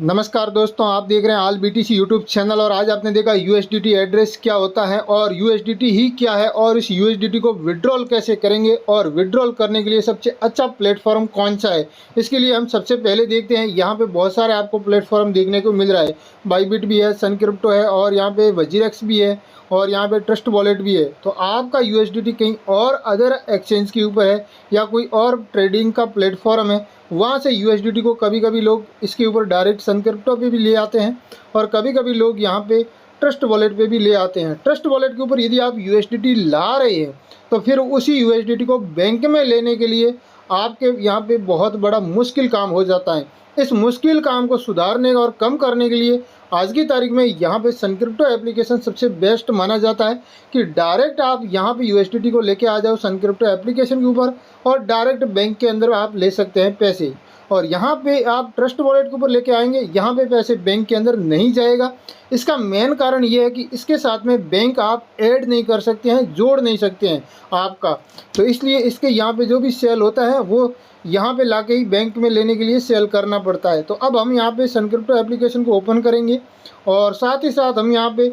नमस्कार दोस्तों, आप देख रहे हैं ऑल BTC यूट्यूब चैनल। और आज आपने देखा USDT एड्रेस क्या होता है और USDT ही क्या है और इस USDT को विड्रॉल कैसे करेंगे और विड्रॉल करने के लिए सबसे अच्छा प्लेटफॉर्म कौन सा है। इसके लिए हम सबसे पहले देखते हैं, यहाँ पे बहुत सारे आपको प्लेटफॉर्म देखने को मिल रहा है। बाइबिट भी है, सन क्रिप्टो है और यहाँ पे वजीरेक्स भी है और यहाँ पे ट्रस्ट वॉलेट भी है। तो आपका USDT कहीं और अदर एक्सचेंज के ऊपर है या कोई और ट्रेडिंग का प्लेटफॉर्म है, वहाँ से USDT को कभी कभी लोग इसके ऊपर डायरेक्ट सन क्रिप्टो पे भी ले आते हैं और कभी कभी लोग यहाँ पे ट्रस्ट वॉलेट पे भी ले आते हैं। ट्रस्ट वॉलेट के ऊपर यदि आप USDT ला रहे हैं तो फिर उसी USDT को बैंक में लेने के लिए आपके यहाँ पे बहुत बड़ा मुश्किल काम हो जाता है। इस मुश्किल काम को सुधारने और कम करने के लिए आज की तारीख में यहाँ पे सन क्रिप्टो एप्लीकेशन सबसे बेस्ट माना जाता है कि डायरेक्ट आप यहाँ पे USDT को लेके आ जाओ सन क्रिप्टो एप्लीकेशन के ऊपर और डायरेक्ट बैंक के अंदर आप ले सकते हैं पैसे। और यहाँ पे आप ट्रस्ट वॉलेट के ऊपर लेके आएंगे, यहाँ पे पैसे बैंक के अंदर नहीं जाएगा। इसका मेन कारण ये है कि इसके साथ में बैंक आप ऐड नहीं कर सकते हैं, जोड़ नहीं सकते हैं आपका। तो इसलिए इसके यहाँ पे जो भी सेल होता है वो यहाँ पे लाके ही बैंक में लेने के लिए सेल करना पड़ता है। तो अब हम यहाँ पे सन क्रिप्टो एप्लीकेशन को ओपन करेंगे और साथ ही साथ हम यहाँ पे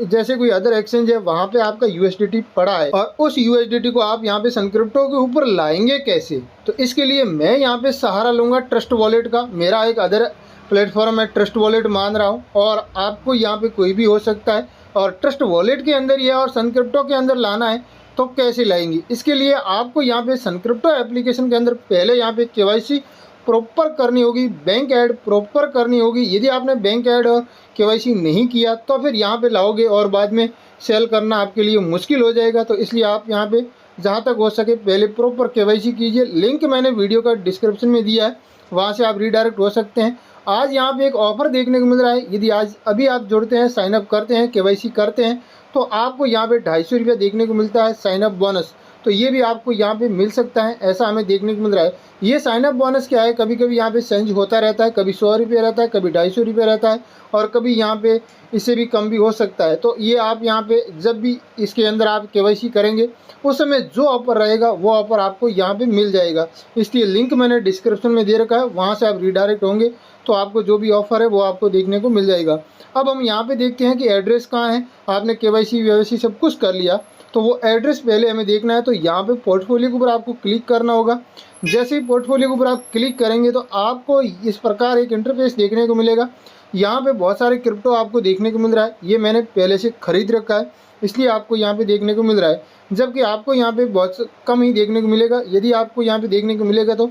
जैसे कोई अदर एक्सचेंज है वहाँ पे आपका USDT पड़ा है और उस USDT को आप यहाँ पे सन क्रिप्टो के ऊपर लाएंगे कैसे। तो इसके लिए मैं यहाँ पे सहारा लूँगा ट्रस्ट वॉलेट का। मेरा एक अदर प्लेटफॉर्म है, ट्रस्ट वॉलेट मान रहा हूँ और आपको यहाँ पे कोई भी हो सकता है। और ट्रस्ट वॉलेट के अंदर ये और सन क्रिप्टो के अंदर लाना है तो कैसे लाएंगे, इसके लिए आपको यहाँ पे सन क्रिप्टो एप्लीकेशन के अंदर पहले यहाँ पे KYC प्रॉपर करनी होगी, बैंक ऐड प्रॉपर करनी होगी। यदि आपने बैंक ऐड और KYC नहीं किया तो फिर यहाँ पे लाओगे और बाद में सेल करना आपके लिए मुश्किल हो जाएगा। तो इसलिए आप यहाँ पे जहाँ तक हो सके पहले प्रॉपर KYC कीजिए। लिंक मैंने वीडियो का डिस्क्रिप्शन में दिया है, वहाँ से आप रीडायरेक्ट हो सकते हैं। आज यहाँ पे एक ऑफ़र देखने को मिल रहा है, यदि आज अभी आप जुड़ते हैं, साइनअप करते हैं, KYC करते हैं तो आपको यहाँ पे 250 रुपया देखने को मिलता है साइनअप बोनस। तो ये भी आपको यहाँ पे मिल सकता है, ऐसा हमें देखने को मिल रहा है। ये साइनअप बोनस क्या है, कभी कभी यहाँ पे चेंज होता रहता है, कभी 100 रुपये रहता है, कभी 250 रुपये रहता है और कभी यहाँ पे इससे भी कम भी हो सकता है। तो ये आप यहाँ पे जब भी इसके अंदर आप KYC करेंगे उस समय जो ऑफ़र रहेगा वो ऑफ़र आपको यहाँ पे मिल जाएगा। इसलिए लिंक मैंने डिस्क्रिप्शन में दे रखा है, वहाँ से आप रीडायरेक्ट होंगे तो आपको जो भी ऑफ़र है वो आपको देखने को मिल जाएगा। अब हम यहाँ पे देखते हैं कि एड्रेस कहाँ है। आपने KYC सब कुछ कर लिया तो वो एड्रेस पहले हमें देखना है। तो यहाँ पे पोर्टफोलियो के ऊपर आपको क्लिक करना होगा। जैसे ही पोर्टफोलियो के ऊपर आप क्लिक करेंगे तो आपको इस प्रकार एक इंटरफेस देखने को मिलेगा। यहाँ पे बहुत सारे क्रिप्टो आपको देखने को मिल रहा है, ये मैंने पहले से ख़रीद रखा है इसलिए आपको यहाँ पे देखने को मिल रहा है, जबकि आपको यहाँ पे बहुत कम ही देखने को मिलेगा। यदि आपको यहाँ पे देखने को मिलेगा तो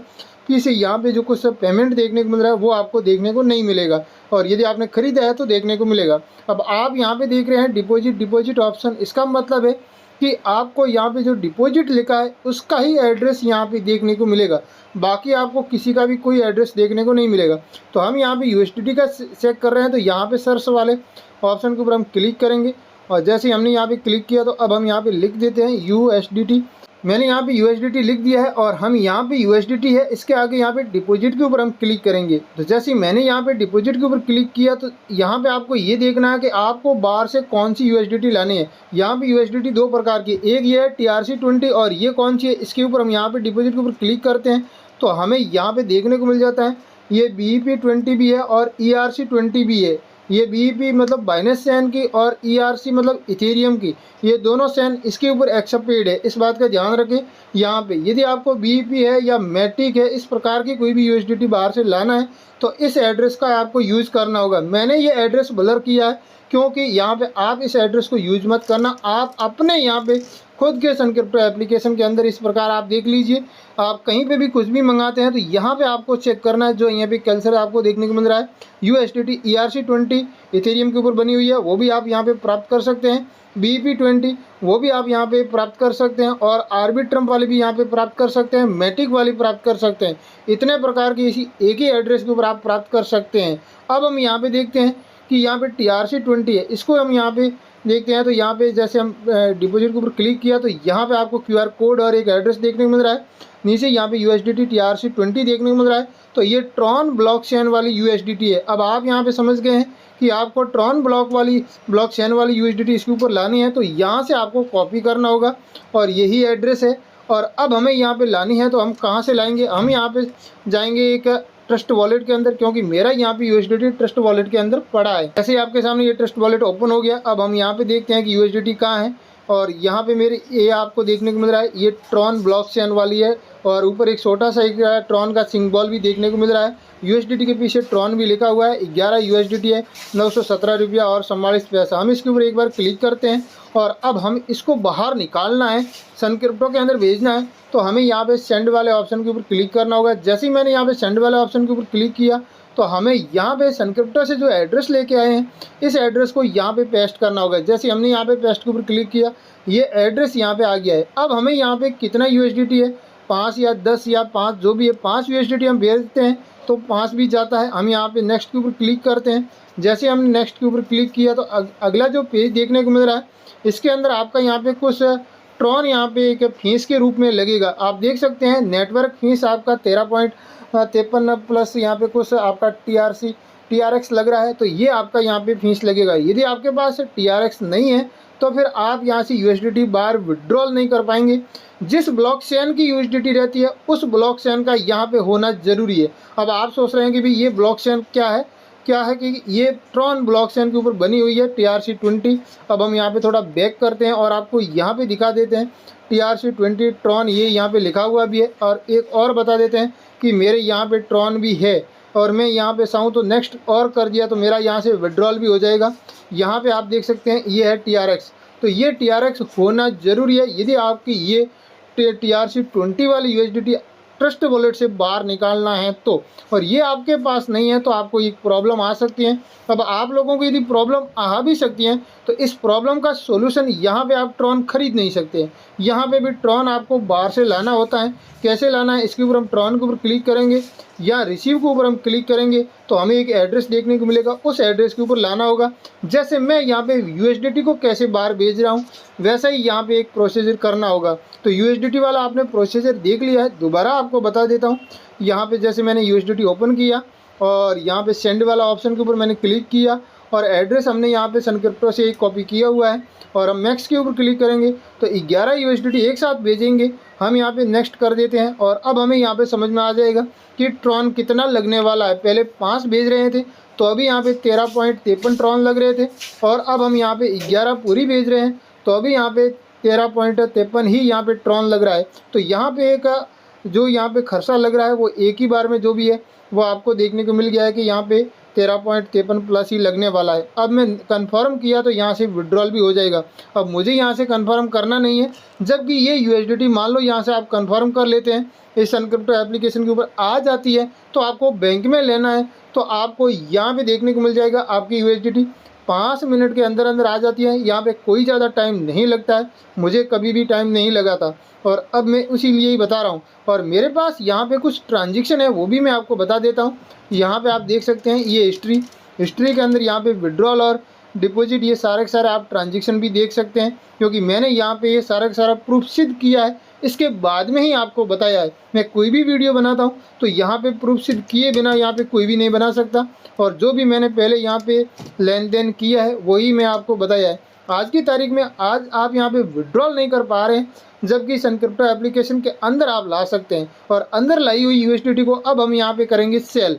इसे यहाँ पे जो कुछ पेमेंट देखने को मिल रहा है वो आपको देखने को नहीं मिलेगा और यदि आपने ख़रीदा है तो देखने को मिलेगा। अब आप यहाँ पे देख रहे हैं डिपॉजिट ऑप्शन, इसका मतलब है कि आपको यहाँ पे जो डिपॉजिट लिखा है उसका ही एड्रेस यहाँ पे देखने को मिलेगा, बाकी आपको किसी का भी कोई एड्रेस देखने को नहीं मिलेगा। तो हम यहाँ पे USDT का चेक कर रहे हैं तो यहाँ पे सर्च वाले ऑप्शन के ऊपर हम क्लिक करेंगे और जैसे हमने यहाँ पे क्लिक किया तो अब हम यहाँ पे लिख देते हैं USDT। मैंने यहाँ पे USDT लिख दिया है और हम यहाँ पे USDT है, इसके आगे यहाँ पे डिपॉजिट के ऊपर हम क्लिक करेंगे। तो जैसे ही मैंने यहाँ पे डिपॉजिट के ऊपर क्लिक किया तो यहाँ पे आपको ये देखना है कि आपको बाहर से कौन सी USDT लानी है। यहाँ पे USDT दो प्रकार की, एक ये है TRC20 और ये कौन सी है, इसके ऊपर हम यहाँ पे डिपॉजिट के ऊपर क्लिक करते हैं तो हमें यहाँ पे देखने को मिल जाता है ये BEP20 भी है और ERC20 भी है। ये BEP मतलब बाइनेंस चैन की और ERC मतलब इथेरियम की, ये दोनों चैन इसके ऊपर एक्सेप्टेड है। इस बात का ध्यान रखें। यहाँ पे यदि आपको BEP है या मैटिक है, इस प्रकार की कोई भी USDT बाहर से लाना है तो इस एड्रेस का आपको यूज़ करना होगा। मैंने ये एड्रेस ब्लर किया है क्योंकि यहाँ पे आप इस एड्रेस को यूज मत करना। आप अपने यहाँ पे खुद के सन क्रिप्टो एप्लीकेशन के अंदर इस प्रकार आप देख लीजिए, आप कहीं पे भी कुछ भी मंगाते हैं तो यहाँ पे आपको चेक करना है। जो यहाँ पे कल्चर आपको देखने को मिल रहा है USDT ERC20 इथेरियम के ऊपर बनी हुई है, वो भी आप यहाँ पे प्राप्त कर सकते हैं। BEP20 वो भी आप यहाँ पे प्राप्त कर सकते हैं और आर्बिट्रम वाली भी यहाँ पे प्राप्त कर सकते हैं, मैटिक वाली प्राप्त कर सकते हैं। इतने प्रकार की इसी एक ही एड्रेस के ऊपर आप प्राप्त कर सकते हैं। अब हम यहाँ पे देखते हैं कि यहाँ पे TRC20 है, इसको हम यहाँ पे देखते हैं। तो यहाँ पे जैसे हम डिपॉजिट के ऊपर क्लिक किया तो यहाँ पे आपको QR कोड और एक एड्रेस देखने को मिल रहा है। नीचे यहाँ पे USDT TRC20 देखने को मिल रहा है। तो ये ट्रॉन ब्लॉकचेन वाली USDT है। अब आप यहाँ पे समझ गए हैं कि आपको ट्रॉन ब्लॉकचेन वाली USDT इसके ऊपर लानी है तो यहाँ से आपको कॉपी करना होगा और यही एड्रेस है। और अब हमें यहाँ पे लानी है तो हम कहाँ से लाएंगे, हम यहाँ पे जाएंगे एक ट्रस्ट वॉलेट के अंदर, क्योंकि मेरा यहाँ पे USDT ट्रस्ट वॉलेट के अंदर पड़ा है। जैसे आपके सामने ये ट्रस्ट वॉलेट ओपन हो गया, अब हम यहाँ पे देखते हैं कि USDT कहाँ है। और यहाँ पे मेरे ये आपको देखने को मिल रहा है, ये ट्रॉन ब्लॉकचेन वाली है और ऊपर एक छोटा सा एक ट्रॉन का सिंबल भी देखने को मिल रहा है। USDT के पीछे ट्रॉन भी लिखा हुआ है। 11 USDT है, 917 रुपया और 44 पैसा। हम इसके ऊपर एक बार क्लिक करते हैं और अब हम इसको बाहर निकालना है, सन क्रिप्टो के अंदर भेजना है, तो हमें यहाँ पे सेंड वाले ऑप्शन के ऊपर क्लिक करना होगा। जैसे ही मैंने यहाँ पे सेंड वाले ऑप्शन के ऊपर क्लिक किया तो हमें यहाँ पे सन क्रिप्टो से जो एड्रेस लेके आए हैं, इस एड्रेस को यहाँ पे पेस्ट करना होगा। जैसे हमने यहाँ पे पेस्ट के ऊपर क्लिक किया, ये एड्रेस यहाँ पे आ गया है। अब हमें यहाँ पे कितना USDT है, 5 या 10 या 5 जो भी है, 5 USDT हम भेजते हैं तो 5 भी जाता है। हम यहाँ पे नेक्स्ट के ऊपर क्लिक करते हैं। जैसे हमने नेक्स्ट के ऊपर क्लिक किया तो अगला जो पेज देखने को मिल रहा है, इसके अंदर आपका यहाँ पे कुछ ट्रॉन यहाँ पे एक फीस के रूप में लगेगा। आप देख सकते हैं नेटवर्क फीस आपका 13.53 प्लस यहाँ पे कुछ आपका TRX लग रहा है, तो ये आपका यहाँ पे फीस लगेगा। यदि आपके पास TRX नहीं है तो फिर आप यहाँ से USDT बार विड्रॉल नहीं कर पाएंगे। जिस ब्लॉकचेन की USDT रहती है उस ब्लॉकचेन का यहाँ पे होना ज़रूरी है। अब आप सोच रहे हैं कि भाई ये ब्लॉकचेन क्या है कि ये ट्रॉन ब्लॉकचेन के ऊपर बनी हुई है TRC20। अब हम यहाँ पे थोड़ा बैक करते हैं और आपको यहाँ पे दिखा देते हैं TRC20 ट्रॉन, ये यहाँ पे लिखा हुआ भी है। और एक और बता देते हैं कि मेरे यहाँ पे ट्रॉन भी है और मैं यहाँ पे चाहूँ तो नेक्स्ट और कर दिया तो मेरा यहाँ से विड्रॉल भी हो जाएगा। यहाँ पे आप देख सकते हैं ये है TRX, तो ये TRX होना ज़रूरी है यदि आपकी ये TRC20 वाली USDT ट्रस्ट वॉलेट से बाहर निकालना है तो। और ये आपके पास नहीं है तो आपको एक प्रॉब्लम आ सकती है। अब आप लोगों को यदि प्रॉब्लम आ भी सकती है तो इस प्रॉब्लम का सोल्यूशन यहाँ पे आप ट्रॉन खरीद नहीं सकते। यहाँ पे भी ट्रॉन आपको बाहर से लाना होता है। कैसे लाना है, इसके ऊपर हम ट्रॉन के ऊपर क्लिक करेंगे या रिसीव के ऊपर हम क्लिक करेंगे तो हमें एक एड्रेस देखने को मिलेगा, उस एड्रेस के ऊपर लाना होगा। जैसे मैं यहाँ पे USDT को कैसे बाहर भेज रहा हूँ वैसा ही यहाँ पे एक प्रोसीजर करना होगा। तो USDT वाला आपने प्रोसीजर देख लिया है, दोबारा आपको बता देता हूँ। यहाँ पे जैसे मैंने USDT ओपन किया और यहाँ पे सेंड वाला ऑप्शन के ऊपर मैंने क्लिक किया और एड्रेस हमने यहाँ पे सन क्रिप्टो से एक कॉपी किया हुआ है और हम नेक्स्ट के ऊपर क्लिक करेंगे तो 11 USDT एक साथ भेजेंगे। हम यहाँ पे नेक्स्ट कर देते हैं और अब हमें यहाँ पे समझ में आ जाएगा कि ट्रॉन कितना लगने वाला है। पहले 5 भेज रहे थे तो अभी यहाँ पे 13.53 ट्रॉन लग रहे थे और अब हम यहाँ पे 11 पूरी भेज रहे हैं तो अभी यहाँ पे 13.53 ही यहाँ पे ट्रॉन लग रहा है। तो यहाँ पे एक जो यहाँ पे खर्चा लग रहा है वो एक ही बार में जो भी है वो आपको देखने को मिल गया है कि यहाँ पे 13.53 प्लस ही लगने वाला है। अब मैं कंफर्म किया तो यहाँ से विड्रॉल भी हो जाएगा। अब मुझे यहाँ से कंफर्म करना नहीं है, जबकि ये USDT मान लो यहाँ से आप कंफर्म कर लेते हैं, इस सन क्रिप्टो एप्लीकेशन के ऊपर आ जाती है तो आपको बैंक में लेना है तो आपको यहाँ पे देखने को मिल जाएगा आपकी USDT 5 मिनट के अंदर अंदर आ जाती है। यहाँ पे कोई ज़्यादा टाइम नहीं लगता है, मुझे कभी भी टाइम नहीं लगा था और अब मैं उसी लिए ही बता रहा हूँ। और मेरे पास यहाँ पे कुछ ट्रांजेक्शन है वो भी मैं आपको बता देता हूँ। यहाँ पे आप देख सकते हैं ये हिस्ट्री के अंदर यहाँ पे विड्रॉल और डिपॉजिट ये सारे के सारे आप ट्रांजेक्शन भी देख सकते हैं, क्योंकि मैंने यहाँ पे ये सारा का सारा प्रूफ सिद्ध किया है, इसके बाद में ही आपको बताया है। मैं कोई भी वीडियो बनाता हूँ तो यहाँ पे प्रूफ सिद्ध किए बिना यहाँ पे कोई भी नहीं बना सकता और जो भी मैंने पहले यहाँ पे लेन देन किया है वही मैं आपको बताया है। आज की तारीख में आज आप यहाँ पे विड्रॉल नहीं कर पा रहे हैं, जबकि सन क्रिप्टो एप्लीकेशन के अंदर आप ला सकते हैं और अंदर लाई हुई USDT को अब हम यहाँ पे करेंगे सेल।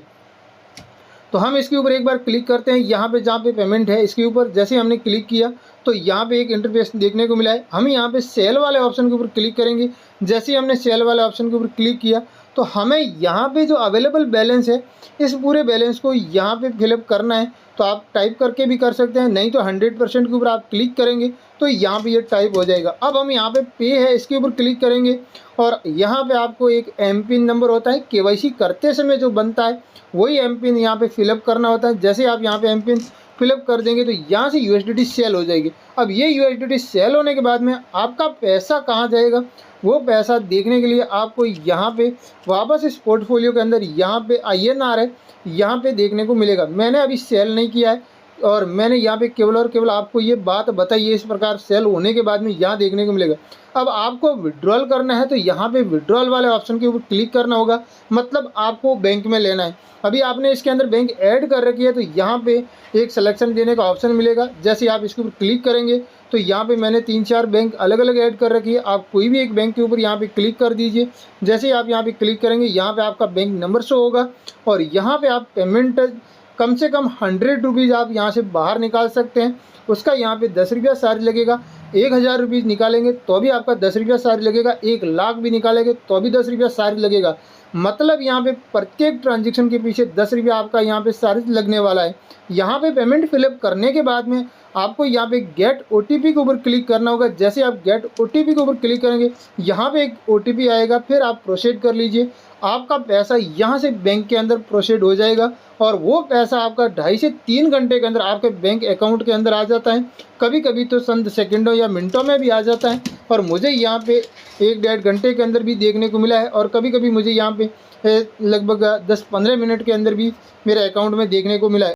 तो हम इसके ऊपर एक बार क्लिक करते हैं, यहाँ पे जहाँ पे पेमेंट है इसके ऊपर जैसे हमने क्लिक किया तो यहाँ पे एक इंटरफेस देखने को मिला है। हम यहाँ पे सेल वाले ऑप्शन के ऊपर क्लिक करेंगे। जैसे ही हमने सेल वाले ऑप्शन के ऊपर क्लिक किया तो हमें यहाँ पे जो अवेलेबल बैलेंस है इस पूरे बैलेंस को यहाँ पे फिलअप करना है। तो आप टाइप करके भी कर सकते हैं, नहीं तो 100% के ऊपर आप क्लिक करेंगे तो यहाँ पे ये टाइप हो जाएगा। अब हम यहाँ पे है इसके ऊपर क्लिक करेंगे और यहाँ पे आपको एक MPIN नंबर होता है, KYC करते समय जो बनता है वही MPIN यहाँ पे फिलअप करना होता है। जैसे आप यहाँ पे MPIN फिलअप कर देंगे तो यहाँ से USDT सेल हो जाएगी। अब ये USDT सेल होने के बाद में आपका पैसा कहाँ जाएगा वो पैसा देखने के लिए आपको यहाँ पे वापस इस पोर्टफोलियो के अंदर यहाँ पे INR है, यहाँ पे देखने को मिलेगा। मैंने अभी सेल नहीं किया है और मैंने यहाँ पे केवल और केवल आपको ये बात बताई है, इस प्रकार सेल होने के बाद में यहाँ देखने को मिलेगा। अब आपको विड्रॉल करना है तो यहाँ पे विड्रॉल वाले ऑप्शन के ऊपर क्लिक करना होगा, मतलब आपको बैंक में लेना है। अभी आपने इसके अंदर बैंक ऐड कर रखी है तो यहाँ पे एक सिलेक्शन देने का ऑप्शन मिलेगा। जैसे आप इसके ऊपर क्लिक करेंगे तो यहाँ पे मैंने 3-4 बैंक अलग अलग ऐड कर रखी है। आप कोई भी एक बैंक के ऊपर यहाँ पे क्लिक कर दीजिए। जैसे आप यहाँ पे क्लिक करेंगे यहाँ पे आपका बैंक नंबर शो होगा और यहाँ पे आप पेमेंट कम से कम 100 रुपीज़ आप यहाँ से बाहर निकाल सकते हैं। उसका यहाँ पे 10 रुपया चार्ज लगेगा। 1000 रुपीज़ निकालेंगे तो भी आपका 10 रुपया चार्ज लगेगा। 1 लाख भी निकालेंगे तो भी 10 रुपया चार्ज लगेगा। मतलब यहाँ पे प्रत्येक ट्रांजेक्शन के पीछे 10 रुपया आपका यहाँ पे चार्ज लगने वाला है। यहाँ पे पेमेंट फिलअप करने के बाद में आपको यहाँ पे गेट OTP के ऊपर क्लिक करना होगा। जैसे आप गेट OTP के ऊपर क्लिक करेंगे यहाँ पे एक OTP आएगा, फिर आप प्रोसीड कर लीजिए। आपका पैसा यहाँ से बैंक के अंदर प्रोसीड हो जाएगा और वो पैसा आपका 2.5 से 3 घंटे के अंदर आपके बैंक अकाउंट के अंदर आ जाता है। कभी कभी तो चंद सेकंडों या मिनटों में भी आ जाता है और मुझे यहाँ पे 1-1.5 घंटे के अंदर भी देखने को मिला है और कभी कभी मुझे यहाँ पे लगभग 10-15 मिनट के अंदर भी मेरे अकाउंट में देखने को मिला है।